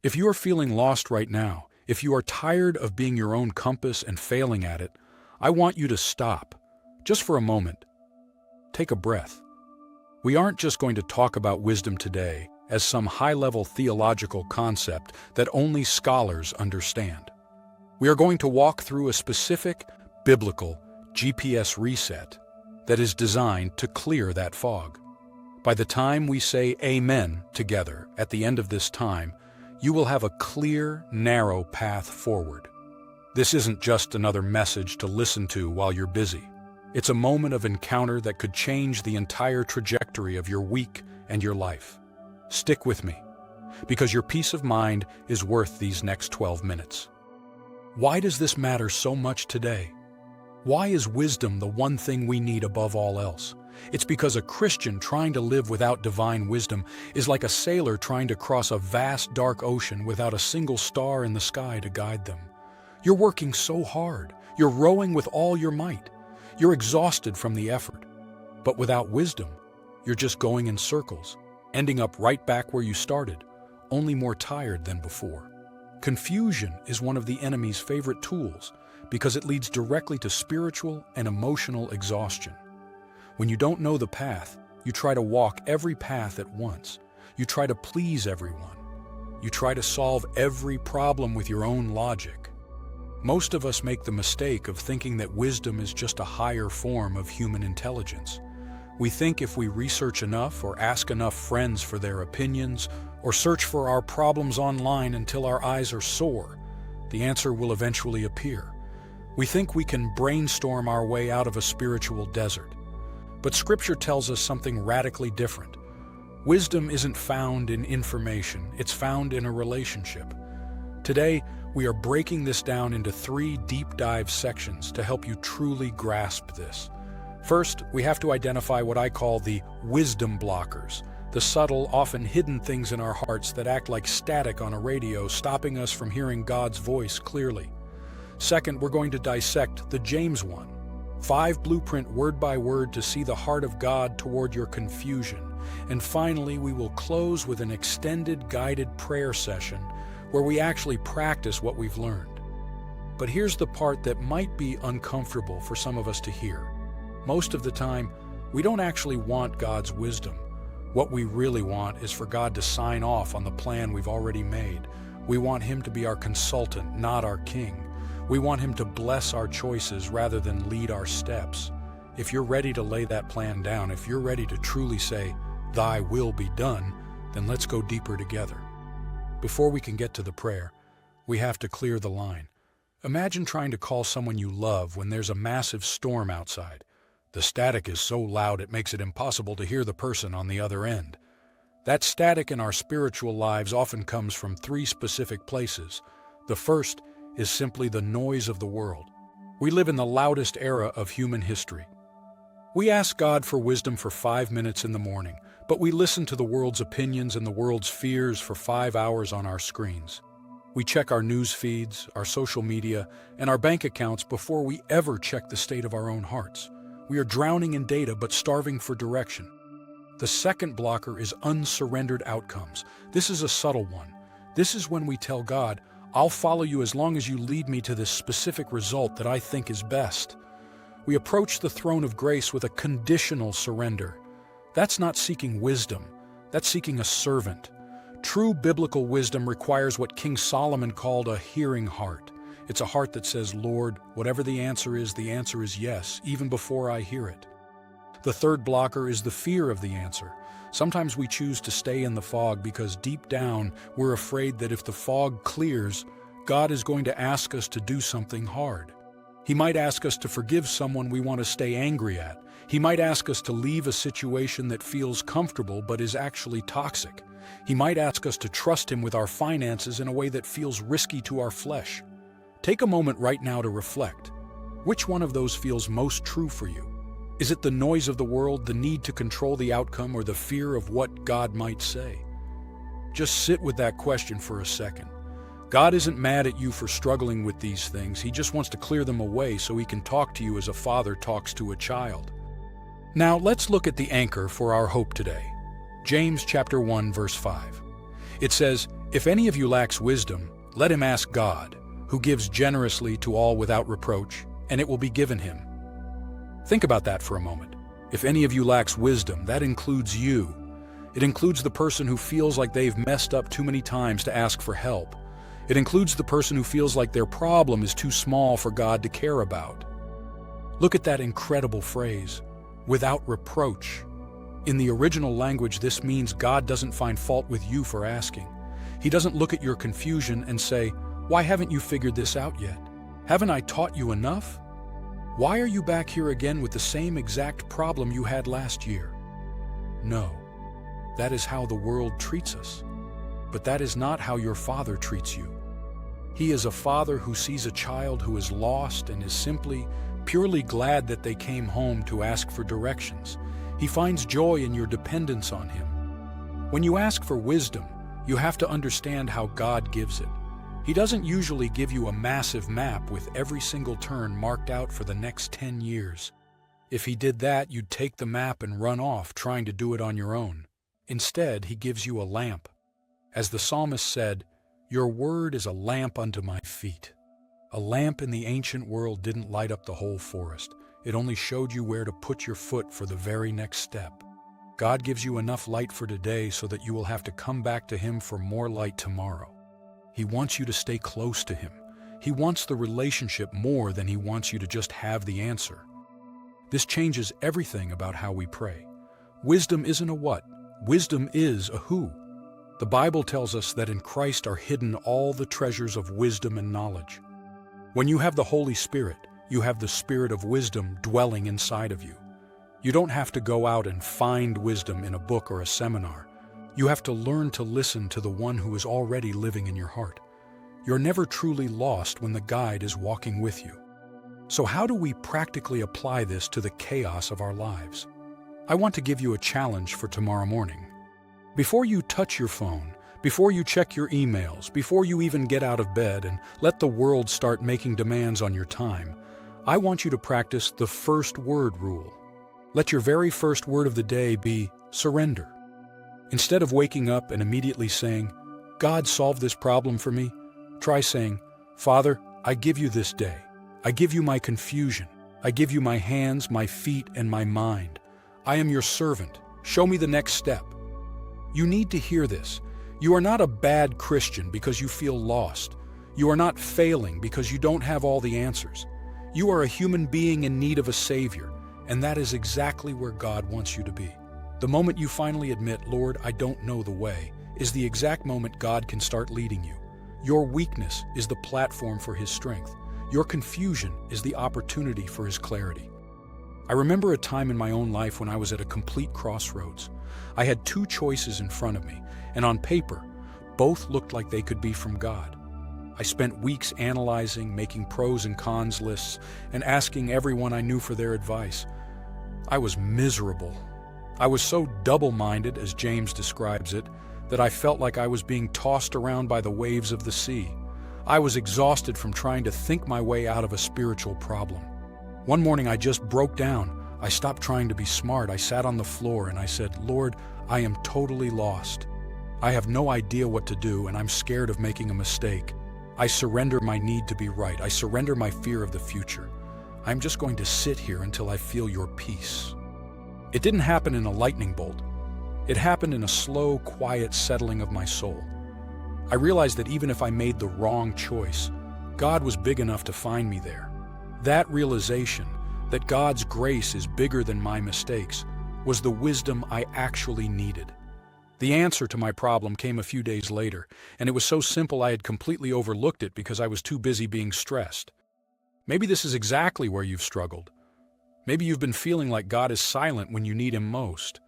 If you are feeling lost right now, if you are tired of being your own compass and failing at it, I want you to stop, just for a moment. Take a breath. We aren't just going to talk about wisdom today as some high-level theological concept that only scholars understand. We are going to walk through a specific, biblical GPS reset that is designed to clear that fog. By the time we say Amen together at the end of this time, you will have a clear, narrow path forward. This isn't just another message to listen to while you're busy. It's a moment of encounter that could change the entire trajectory of your week and your life. Stick with me, because your peace of mind is worth these next 12 minutes. Why does this matter so much today? Why is wisdom the one thing we need above all else? It's because a Christian trying to live without divine wisdom is like a sailor trying to cross a vast, dark ocean without a single star in the sky to guide them. You're working so hard. You're rowing with all your might. You're exhausted from the effort. But without wisdom, you're just going in circles, ending up right back where you started, only more tired than before. Confusion is one of the enemy's favorite tools because it leads directly to spiritual and emotional exhaustion. When you don't know the path, you try to walk every path at once. You try to please everyone. You try to solve every problem with your own logic. Most of us make the mistake of thinking that wisdom is just a higher form of human intelligence. We think if we research enough or ask enough friends for their opinions or search for our problems online until our eyes are sore, the answer will eventually appear. We think we can brainstorm our way out of a spiritual desert. But Scripture tells us something radically different. Wisdom isn't found in information, it's found in a relationship. Today, we are breaking this down into 3 deep dive sections to help you truly grasp this. First, we have to identify what I call the wisdom blockers, the subtle, often hidden things in our hearts that act like static on a radio, stopping us from hearing God's voice clearly. Second, we're going to dissect the James 1, 5 blueprint word by word to see the heart of God toward your confusion. And finally, we will close with an extended guided prayer session where we actually practice what we've learned. But here's the part that might be uncomfortable for some of us to hear. Most of the time, we don't actually want God's wisdom. What we really want is for God to sign off on the plan we've already made. We want Him to be our consultant, not our king. We want Him to bless our choices rather than lead our steps. If you're ready to lay that plan down, if you're ready to truly say, "Thy will be done," then let's go deeper together. Before we can get to the prayer, we have to clear the line. Imagine trying to call someone you love when there's a massive storm outside. The static is so loud it makes it impossible to hear the person on the other end. That static in our spiritual lives often comes from 3 specific places. The first is simply the noise of the world. We live in the loudest era of human history. We ask God for wisdom for 5 minutes in the morning, but we listen to the world's opinions and the world's fears for 5 hours on our screens. We check our news feeds, our social media, and our bank accounts before we ever check the state of our own hearts. We are drowning in data but starving for direction. The second blocker is unsurrendered outcomes. This is a subtle one. This is when we tell God, "I'll follow you as long as you lead me to this specific result that I think is best." We approach the throne of grace with a conditional surrender. That's not seeking wisdom. That's seeking a servant. True biblical wisdom requires what King Solomon called a hearing heart. It's a heart that says, "Lord, whatever the answer is yes, even before I hear it." The third blocker is the fear of the answer. Sometimes we choose to stay in the fog because deep down we're afraid that if the fog clears, God is going to ask us to do something hard. He might ask us to forgive someone we want to stay angry at. He might ask us to leave a situation that feels comfortable but is actually toxic. He might ask us to trust Him with our finances in a way that feels risky to our flesh. Take a moment right now to reflect. Which one of those feels most true for you? Is it the noise of the world, the need to control the outcome, or the fear of what God might say? Just sit with that question for a second. God isn't mad at you for struggling with these things. He just wants to clear them away so He can talk to you as a father talks to a child. Now let's look at the anchor for our hope today. James chapter 1 verse 5. It says, If any of you lacks wisdom, let him ask God, who gives generously to all without reproach, and it will be given him. Think about that for a moment. If any of you lacks wisdom, that includes you. It includes the person who feels like they've messed up too many times to ask for help. It includes the person who feels like their problem is too small for God to care about. Look at that incredible phrase, without reproach. In the original language, this means God doesn't find fault with you for asking. He doesn't look at your confusion and say, "Why haven't you figured this out yet? Haven't I taught you enough? Why are you back here again with the same exact problem you had last year?" No, that is how the world treats us. But that is not how your Father treats you. He is a Father who sees a child who is lost and is simply, purely glad that they came home to ask for directions. He finds joy in your dependence on him. When you ask for wisdom, you have to understand how God gives it. He doesn't usually give you a massive map with every single turn marked out for the next 10 years. If he did that, you'd take the map and run off trying to do it on your own. Instead, he gives you a lamp. As the psalmist said, "Your word is a lamp unto my feet." A lamp in the ancient world didn't light up the whole forest. It only showed you where to put your foot for the very next step. God gives you enough light for today so that you will have to come back to him for more light tomorrow. He wants you to stay close to him. He wants the relationship more than he wants you to just have the answer. This changes everything about how we pray. Wisdom isn't a what, wisdom is a who. The Bible tells us that in Christ are hidden all the treasures of wisdom and knowledge. When you have the Holy Spirit, you have the Spirit of wisdom dwelling inside of you. You don't have to go out and find wisdom in a book or a seminar. You have to learn to listen to the one who is already living in your heart. You're never truly lost when the guide is walking with you. So how do we practically apply this to the chaos of our lives? I want to give you a challenge for tomorrow morning. Before you touch your phone, before you check your emails, before you even get out of bed and let the world start making demands on your time, I want you to practice the first word rule. Let your very first word of the day be surrender. Instead of waking up and immediately saying, "God, solve this problem for me," try saying, "Father, I give you this day. I give you my confusion. I give you my hands, my feet, and my mind. I am your servant. Show me the next step." You need to hear this. You are not a bad Christian because you feel lost. You are not failing because you don't have all the answers. You are a human being in need of a Savior, and that is exactly where God wants you to be. The moment you finally admit, "Lord, I don't know the way," is the exact moment God can start leading you. Your weakness is the platform for his strength. Your confusion is the opportunity for his clarity. I remember a time in my own life when I was at a complete crossroads. I had two choices in front of me, and on paper, both looked like they could be from God. I spent weeks analyzing, making pros and cons lists, and asking everyone I knew for their advice. I was miserable. I was so double-minded, as James describes it, that I felt like I was being tossed around by the waves of the sea. I was exhausted from trying to think my way out of a spiritual problem. One morning I just broke down. I stopped trying to be smart. I sat on the floor and I said, "Lord, I am totally lost. I have no idea what to do and I'm scared of making a mistake. I surrender my need to be right. I surrender my fear of the future. I'm just going to sit here until I feel your peace." It didn't happen in a lightning bolt. It happened in a slow, quiet settling of my soul. I realized that even if I made the wrong choice, God was big enough to find me there. That realization, that God's grace is bigger than my mistakes, was the wisdom I actually needed. The answer to my problem came a few days later, and it was so simple I had completely overlooked it because I was too busy being stressed. Maybe this is exactly where you've struggled. Maybe you've been feeling like God is silent when you need him most.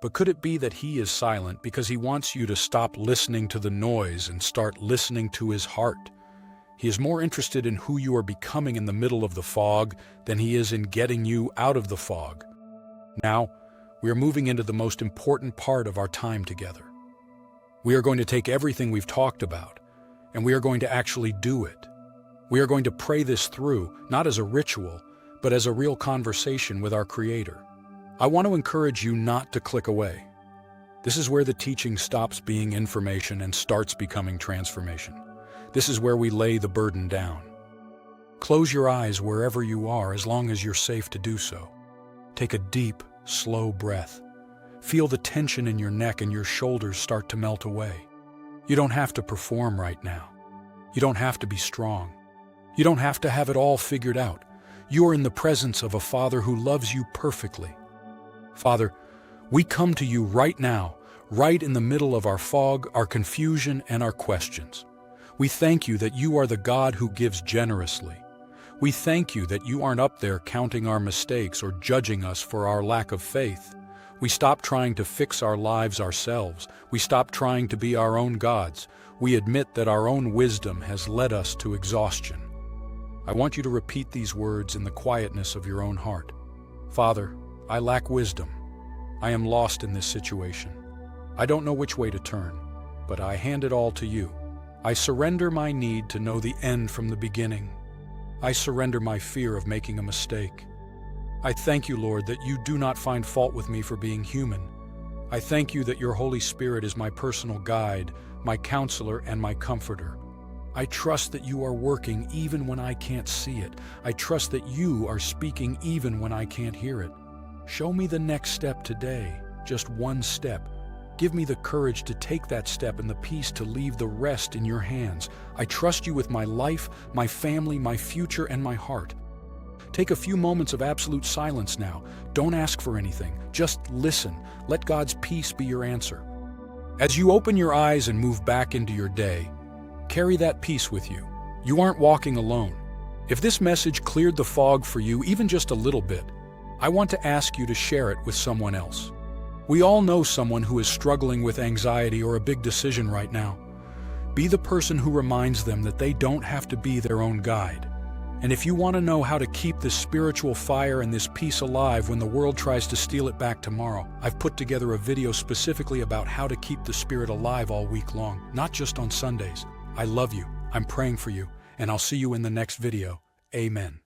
But could it be that he is silent because he wants you to stop listening to the noise and start listening to his heart? He is more interested in who you are becoming in the middle of the fog than he is in getting you out of the fog. Now, we are moving into the most important part of our time together. We are going to take everything we've talked about, and we are going to actually do it. We are going to pray this through, not as a ritual, but as a real conversation with our Creator. I want to encourage you not to click away. This is where the teaching stops being information and starts becoming transformation. This is where we lay the burden down. Close your eyes wherever you are, as long as you're safe to do so. Take a deep, slow breath. Feel the tension in your neck and your shoulders start to melt away. You don't have to perform right now. You don't have to be strong. You don't have to have it all figured out. You are in the presence of a Father who loves you perfectly. Father, we come to you right now, right in the middle of our fog, our confusion, and our questions. We thank you that you are the God who gives generously. We thank you that you aren't up there counting our mistakes or judging us for our lack of faith. We stop trying to fix our lives ourselves. We stop trying to be our own gods. We admit that our own wisdom has led us to exhaustion. I want you to repeat these words in the quietness of your own heart. Father, I lack wisdom. I am lost in this situation. I don't know which way to turn, but I hand it all to you. I surrender my need to know the end from the beginning. I surrender my fear of making a mistake. I thank you, Lord, that you do not find fault with me for being human. I thank you that your Holy Spirit is my personal guide, my counselor, and my comforter. I trust that you are working even when I can't see it. I trust that you are speaking even when I can't hear it. Show me the next step today, just one step. Give me the courage to take that step and the peace to leave the rest in your hands. I trust you with my life, my family, my future, and my heart. Take a few moments of absolute silence now. Don't ask for anything. Just listen. Let God's peace be your answer. As you open your eyes and move back into your day, carry that peace with you. You aren't walking alone. If this message cleared the fog for you even just a little bit, I want to ask you to share it with someone else. We all know someone who is struggling with anxiety or a big decision right now. Be the person who reminds them that they don't have to be their own guide. And if you want to know how to keep this spiritual fire and this peace alive when the world tries to steal it back tomorrow, I've put together a video specifically about how to keep the spirit alive all week long, not just on Sundays. I love you, I'm praying for you, and I'll see you in the next video. Amen.